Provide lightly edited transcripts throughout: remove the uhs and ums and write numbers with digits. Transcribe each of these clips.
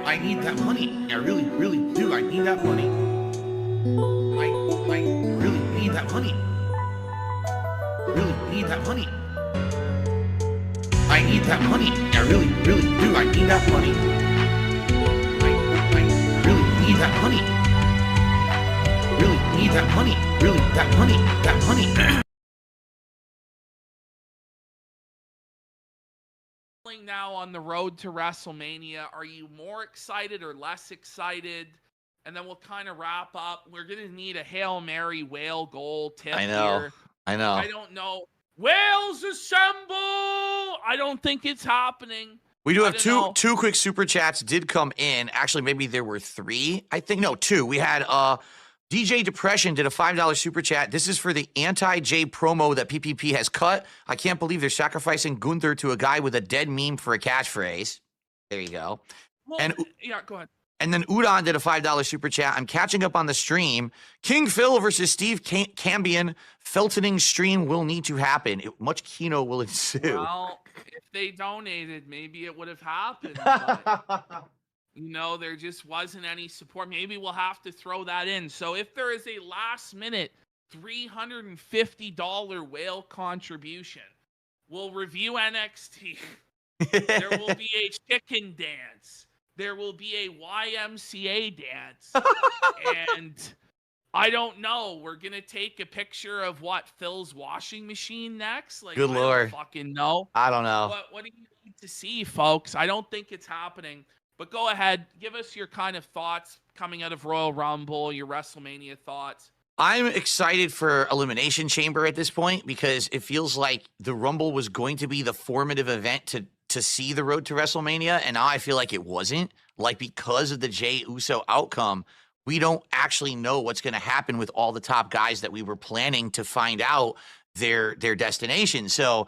I need that money. I really, really do. I need that money. I really need that money. Really need that money. I need that money. I really, really do. I need that money. I really need that money. Really need that money. Really, that money. That money. Now on the road to WrestleMania, are you more excited or less excited? And then we'll kind of wrap up. We're gonna need a Hail Mary whale goal tip here. I know. I don't know. Whales assemble! I don't think it's happening. We do have two quick super chats did come in. Actually, maybe there were three. I think no, two. We had DJ Depression did a $5 super chat. This is for the anti-J promo that PPP has cut. I can't believe they're sacrificing Gunther to a guy with a dead meme for a catchphrase. There you go. Well, and yeah, go ahead. And then Udon did a $5 super chat. I'm catching up on the stream. King Phil versus Steve Cambion. Feltoning stream will need to happen. Much kino will ensue. Well, if they donated, maybe it would have happened. But, there just wasn't any support. Maybe we'll have to throw that in. So if there is a last-minute $350 whale contribution, we'll review NXT. There will be a chicken dance. There will be a YMCA dance. And I don't know. We're going to take a picture of Phil's washing machine next? Like, good Lord. I don't fucking know. I don't know. What do you need to see, folks? I don't think it's happening. But go ahead. Give us your kind of thoughts coming out of Royal Rumble, your WrestleMania thoughts. I'm excited for Elimination Chamber at this point because it feels like the Rumble was going to be the formative event to see the road to WrestleMania, and now I feel like it wasn't. Like, because of the Jey Uso outcome, we don't actually know what's going to happen with all the top guys that we were planning to find out their destination. So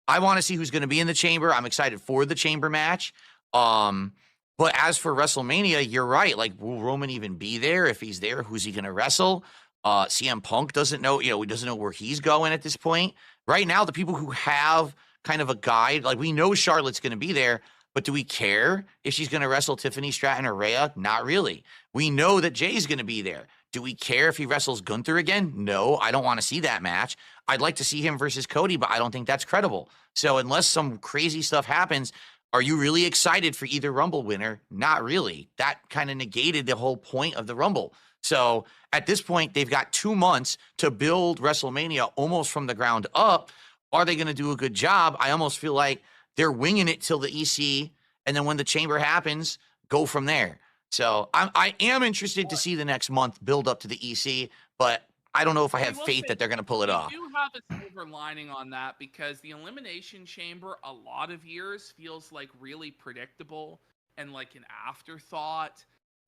I want to see who's going to be in the Chamber. I'm excited for the Chamber match. But as for WrestleMania, you're right. Like, will Roman even be there? If he's there, who's he going to wrestle? CM Punk doesn't know, he doesn't know where he's going at this point. Right now, the people who have kind of a guide, like, we know Charlotte's going to be there, but do we care if she's going to wrestle Tiffany Stratton or Rhea? Not really. We know that Jay's going to be there. Do we care if he wrestles Gunther again? No, I don't want to see that match. I'd like to see him versus Cody, but I don't think that's credible. So unless some crazy stuff happens, are you really excited for either Rumble winner? Not really. That kind of negated the whole point of the Rumble. So at this point, they've got 2 months to build WrestleMania almost from the ground up. Are they going to do a good job? I almost feel like they're winging it till the EC, and then when the Chamber happens, go from there. So I am interested to see the next month build up to the EC, but I don't know if I have faith that they're going to pull it off. I do have a silver lining on that because the Elimination Chamber a lot of years feels like really predictable and like an afterthought.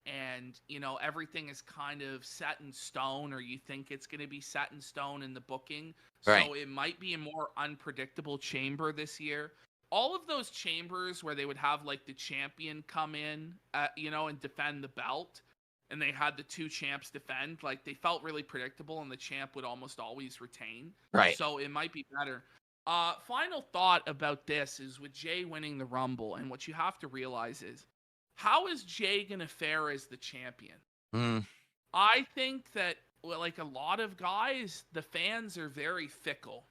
And, everything is kind of set in stone, or you think it's going to be set in stone in the booking. Right. So it might be a more unpredictable chamber this year. All of those chambers where they would have like the champion come in, and defend the belt, and they had the two champs defend, like they felt really predictable, and the champ would almost always retain. Right. So it might be better. Final thought about this is with Jay winning the Rumble, and what you have to realize is, how is Jay going to fare as the champion? I think that, like a lot of guys, the fans are very fickle.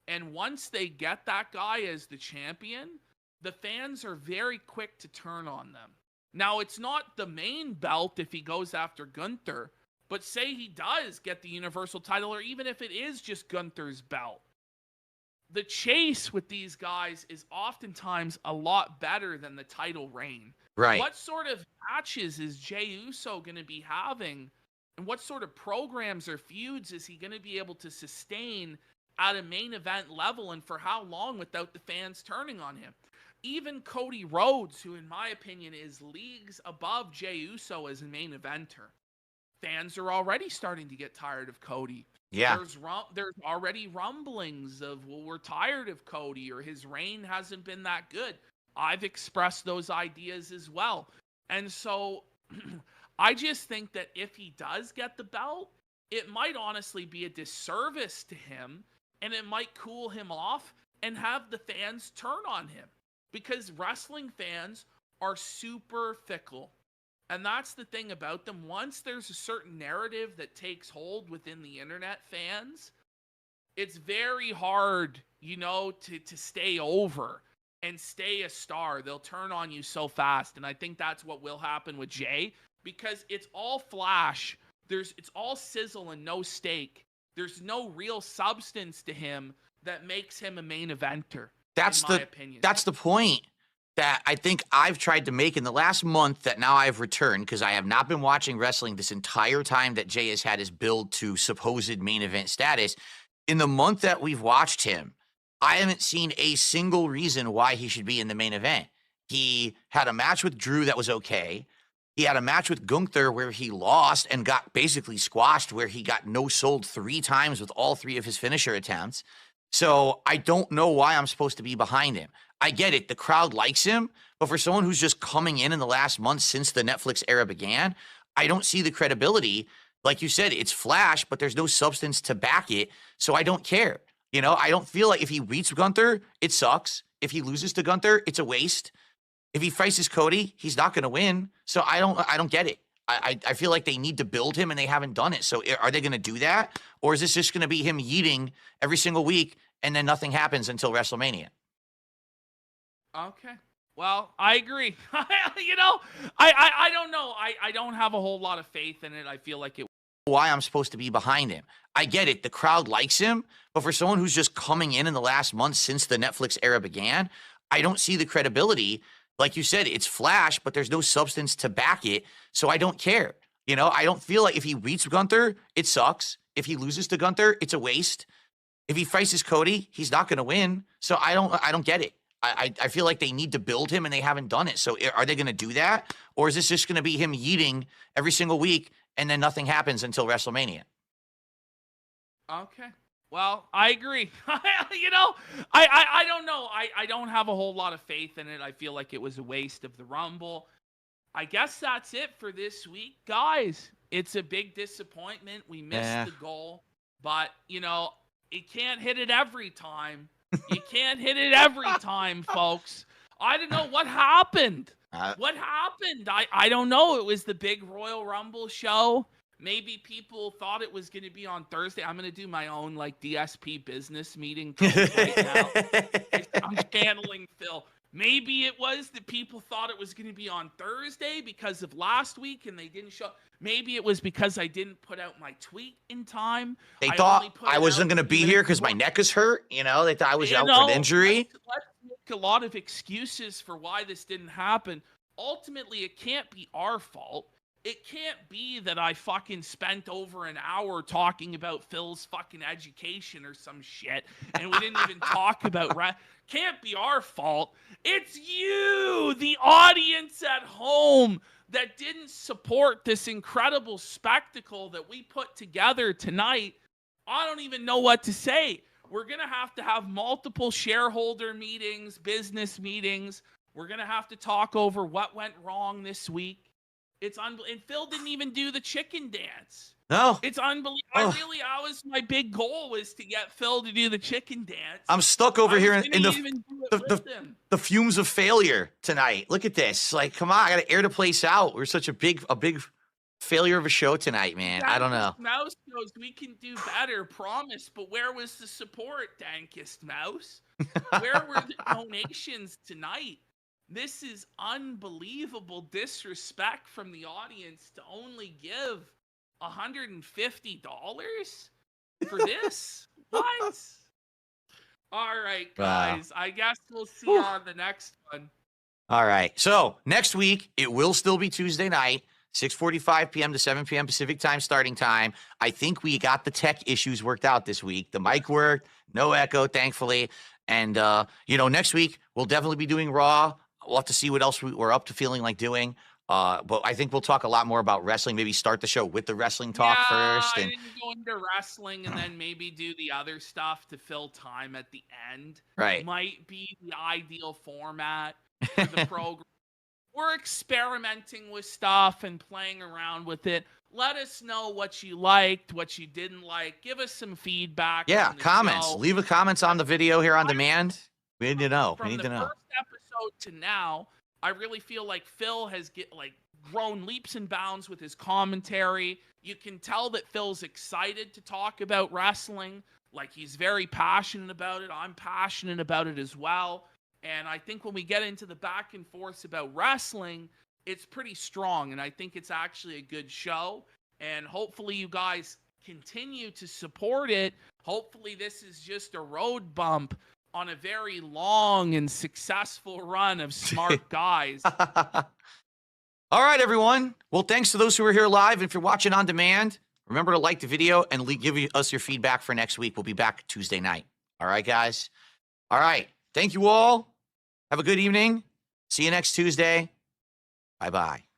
And once they get that guy as the champion, the fans are very quick to turn on them. Now, it's not the main belt if he goes after Gunther, but say he does get the Universal title, or even if it is just Gunther's belt. The chase with these guys is oftentimes a lot better than the title reign. Right. What sort of matches is Jey Uso going to be having? And what sort of programs or feuds is he going to be able to sustain at a main event level, and for how long without the fans turning on him? Even Cody Rhodes, who in my opinion is leagues above Jey Uso as a main eventer, fans are already starting to get tired of Cody. Yeah. There's already rumblings of, well, we're tired of Cody, or his reign hasn't been that good. I've expressed those ideas as well. And so I just think that if he does get the belt, it might honestly be a disservice to him, and it might cool him off and have the fans turn on him, because wrestling fans are super fickle. And that's the thing about them. Once there's a certain narrative that takes hold within the internet fans, it's very hard, to stay over and stay a star. They'll turn on you so fast. And I think that's what will happen with Jay, because it's all flash. It's all sizzle and no steak. There's no real substance to him that makes him a main eventer. That's in my opinion. That's the point that I think I've tried to make in the last month that now I've returned, because I have not been watching wrestling this entire time that Jay has had his build to supposed main event status. In the month that we've watched him, I haven't seen a single reason why he should be in the main event. He had a match with Drew that was okay. He had a match with Gunther where he lost and got basically squashed, where he got no-sold 3 times with all 3 of his finisher attempts. So I don't know why I'm supposed to be behind him. I get it. The crowd likes him. But for someone who's just coming in the last month since the Netflix era began, I don't see the credibility. Like you said, it's flash, but there's no substance to back it. So I don't care. I don't feel like if he beats Gunther, it sucks. If he loses to Gunther, it's a waste. If he faces Cody, he's not going to win. So I don't get it. I feel like they need to build him, and they haven't done it. So are they going to do that? Or is this just going to be him yeeting every single week, and then nothing happens until WrestleMania? Okay. Well, I agree. I don't know. I don't have a whole lot of faith in it. I feel like it. Why I'm supposed to be behind him. I get it. The crowd likes him. But for someone who's just coming in the last month since the Netflix era began, I don't see the credibility. Like you said, it's flash, but there's no substance to back it. So I don't care. I don't feel like if he beats Gunther, it sucks. If he loses to Gunther, it's a waste. If he faces Cody, he's not going to win. So I don't get it. I feel like they need to build him, and they haven't done it. So are they going to do that? Or is this just going to be him yeeting every single week, and then nothing happens until WrestleMania? Okay. Well, I agree. I don't know. I don't have a whole lot of faith in it. I feel like it was a waste of the Rumble. I guess that's it for this week, guys. It's a big disappointment. We missed the goal, but you can't hit it every time. You can't hit it every time, folks. I don't know what happened. What happened? I don't know. It was the big Royal Rumble show. Maybe people thought it was going to be on Thursday. I'm going to do my own DSP business meeting right now. I'm channeling Phil. Maybe it was that people thought it was going to be on Thursday because of last week and they didn't show. Maybe it was because I didn't put out my tweet in time. They thought I wasn't going to be here because my neck is hurt. They thought I was out with injury. Let's make a lot of excuses for why this didn't happen. Ultimately, it can't be our fault. It can't be that I fucking spent over an hour talking about Phil's fucking education or some shit, and we didn't even talk about Can't be our fault. It's you, the audience at home, that didn't support this incredible spectacle that we put together tonight. I don't even know what to say. We're going to have multiple shareholder meetings, business meetings. We're going to have to talk over what went wrong this week. It's and Phil didn't even do the chicken dance. No. It's unbelievable. That was my big goal, was to get Phil to do the chicken dance. I'm stuck over here in the fumes of failure tonight. Look at this. Come on, I got to air the place out. We're such a big failure of a show tonight, man. I don't know. Mouse goes, we can do better, promise. But where was the support, Dankest Mouse? Where were the donations tonight? This is unbelievable disrespect from the audience to only give $150 for this. What? All right, guys. Wow. I guess we'll see you on the next one. All right. So next week, it will still be Tuesday night, 6:45 p.m. to 7 p.m. Pacific time starting time. I think we got the tech issues worked out this week. The mic worked, no echo, thankfully. And, next week, we'll definitely be doing Raw. We'll have to see what else we're up to feeling like doing. But I think we'll talk a lot more about wrestling. Maybe start the show with the wrestling talk first. I didn't go into wrestling and then maybe do the other stuff to fill time at the end. Right. Might be the ideal format for the program. We're experimenting with stuff and playing around with it. Let us know what you liked, what you didn't like. Give us some feedback. Yeah, comments. Show. Leave a comments on the video here on demand. We need to know. From the first episode to now, I really feel like Phil has grown leaps and bounds with his commentary. You can tell that Phil's excited to talk about wrestling. Like, he's very passionate about it. I'm passionate about it as well. And I think when we get into the back and forth about wrestling, it's pretty strong. And I think it's actually a good show. And hopefully you guys continue to support it. Hopefully this is just a road bump on a very long and successful run of smart guys. All right, everyone. Well, thanks to those who are here live. If you're watching on demand, remember to like the video and give us your feedback for next week. We'll be back Tuesday night. All right, guys? All right. Thank you all. Have a good evening. See you next Tuesday. Bye-bye.